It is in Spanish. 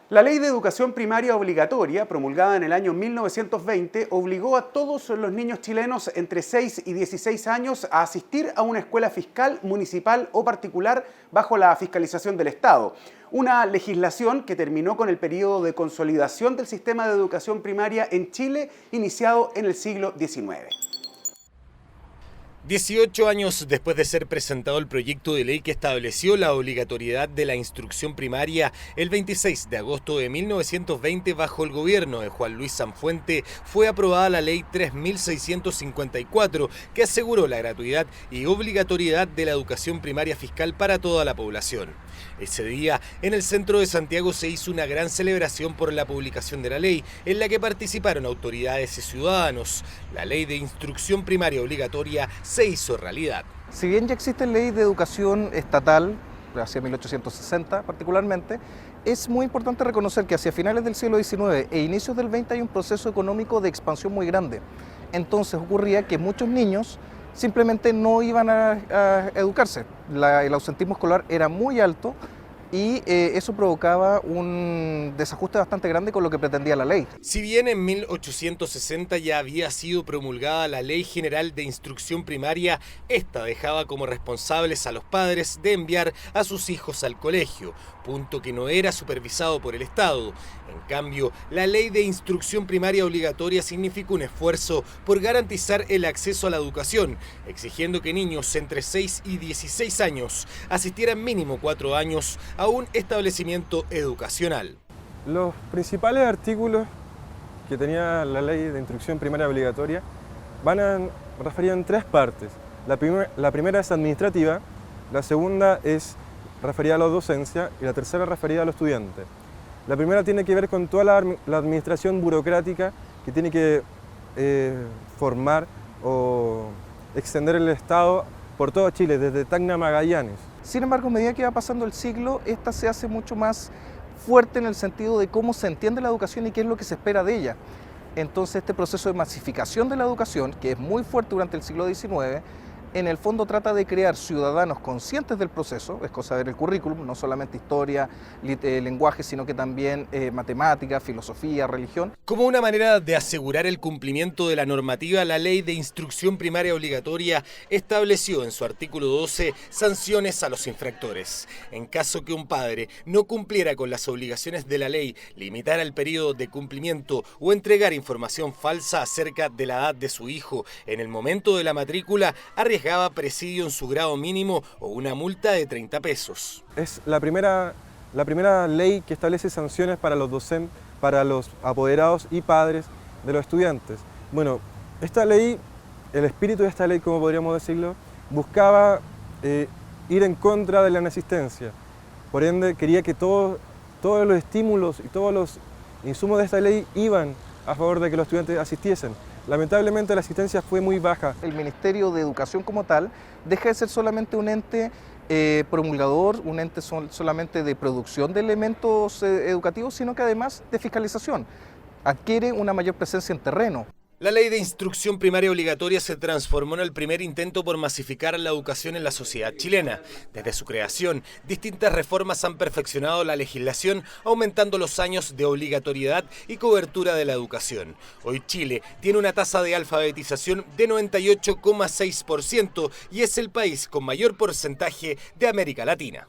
La Ley de Educación Primaria Obligatoria, promulgada en el año 1920, obligó a todos los niños chilenos entre 6 y 16 años a asistir a una escuela fiscal, municipal o particular bajo la fiscalización del Estado. Una legislación que terminó con el periodo de consolidación del sistema de educación primaria en Chile, iniciado en el siglo XIX. 18 años después de ser presentado el proyecto de ley que estableció la obligatoriedad de la instrucción primaria, el 26 de agosto de 1920, bajo el gobierno de Juan Luis Sanfuente, fue aprobada la Ley 3654, que aseguró la gratuidad y obligatoriedad de la educación primaria fiscal para toda la población. Ese día, en el centro de Santiago se hizo una gran celebración por la publicación de la ley, en la que participaron autoridades y ciudadanos. La Ley de Instrucción Primaria Obligatoria se hizo realidad. Si bien ya existe ley de educación estatal, hacia 1860 particularmente, es muy importante reconocer que hacia finales del siglo XIX e inicios del XX hay un proceso económico de expansión muy grande. Entonces ocurría que muchos niños simplemente no iban a educarse. El ausentismo escolar era muy alto y eso provocaba un desajuste bastante grande con lo que pretendía la ley. Si bien en 1860 ya había sido promulgada la Ley General de Instrucción Primaria, esta dejaba como responsables a los padres de enviar a sus hijos al colegio, punto que no era supervisado por el Estado. En cambio, la Ley de Instrucción Primaria Obligatoria significó un esfuerzo por garantizar el acceso a la educación, exigiendo que niños entre 6 y 16 años asistieran mínimo 4 años a un establecimiento educacional. Los principales artículos que tenía la Ley de Instrucción Primaria Obligatoria referían tres partes. La primera es administrativa, la segunda es referida a la docencia y la tercera referida a los estudiantes. La primera tiene que ver con toda la administración burocrática que tiene que formar o extender el Estado por todo Chile, desde Tacna a Magallanes. Sin embargo, a medida que va pasando el siglo, esta se hace mucho más fuerte en el sentido de cómo se entiende la educación y qué es lo que se espera de ella. Entonces, este proceso de masificación de la educación, que es muy fuerte durante el siglo XIX, en el fondo trata de crear ciudadanos conscientes del proceso, es cosa de ver el currículum, no solamente historia, lenguaje, sino que también matemática, filosofía, religión. Como una manera de asegurar el cumplimiento de la normativa, la Ley de Instrucción Primaria Obligatoria estableció en su artículo 12 sanciones a los infractores. En caso que un padre no cumpliera con las obligaciones de la ley, limitara el periodo de cumplimiento o entregar información falsa acerca de la edad de su hijo en el momento de la matrícula, arriesgaba presidio en su grado mínimo o una multa de 30 pesos. Es la primera ley que establece sanciones para los docentes, para los apoderados y padres de los estudiantes. Bueno, esta ley, el espíritu de esta ley, como podríamos decirlo, buscaba ir en contra de la inasistencia. Por ende, quería que todos los estímulos y todos los insumos de esta ley iban a favor de que los estudiantes asistiesen. Lamentablemente la asistencia fue muy baja. El Ministerio de Educación como tal deja de ser solamente un ente promulgador, un ente solamente de producción de elementos educativos, sino que además de fiscalización. Adquiere una mayor presencia en terreno. La Ley de Instrucción Primaria Obligatoria se transformó en el primer intento por masificar la educación en la sociedad chilena. Desde su creación, distintas reformas han perfeccionado la legislación, aumentando los años de obligatoriedad y cobertura de la educación. Hoy Chile tiene una tasa de alfabetización de 98,6% y es el país con mayor porcentaje de América Latina.